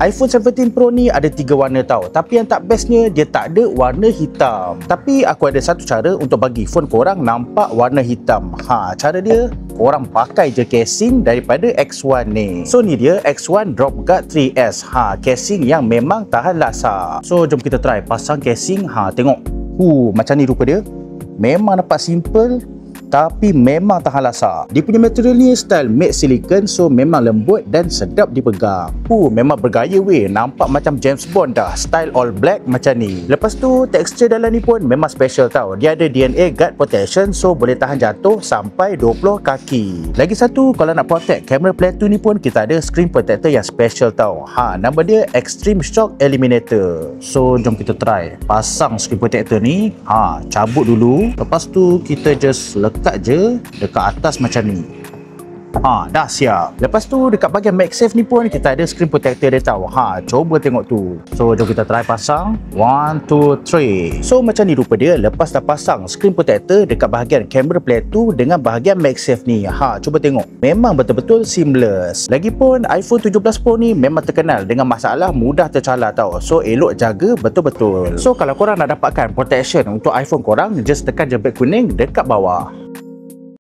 iPhone 17 Pro ni ada 3 warna tau. Tapi yang tak bestnya, dia tak ada warna hitam. Tapi aku ada satu cara untuk bagi phone korang nampak warna hitam. Cara dia, korang pakai je casing daripada X1 ni. So ni dia X1 Drop Guard 3S. Casing yang memang tahan lasar. So jom kita try pasang casing. Tengok. Macam ni rupa dia. Memang nampak simple, tapi memang tahan lasar. Dia punya material ni style matte silicon, so memang lembut dan sedap dipegang. Memang bergaya weh. Nampak macam James Bond dah. Style all black macam ni. Lepas tu tekstur dalam ni pun memang special tau. Dia ada DNA guard protection, so boleh tahan jatuh sampai 20 kaki. Lagi satu, kalau nak protect camera plate tu ni pun kita ada screen protector yang special tau. Nama dia Extreme Shock Eliminator. So jom kita try pasang screen protector ni. Cabut dulu. Lepas tu kita just letak je dekat atas macam ni. Dah siap. Lepas tu dekat bahagian MagSafe ni pun kita ada screen protector dia tau. Cuba tengok tu. So jom kita try pasang. 1, 2, 3. So macam ni rupa dia lepas dah pasang screen protector dekat bahagian camera plate tu dengan bahagian MagSafe ni. Cuba tengok. Memang betul-betul seamless. Lagipun iPhone 17 Pro ni memang terkenal dengan masalah mudah tercalar tau. So elok jaga betul-betul. So kalau korang nak dapatkan protection untuk iPhone korang, just tekan je beg kuning dekat bawah.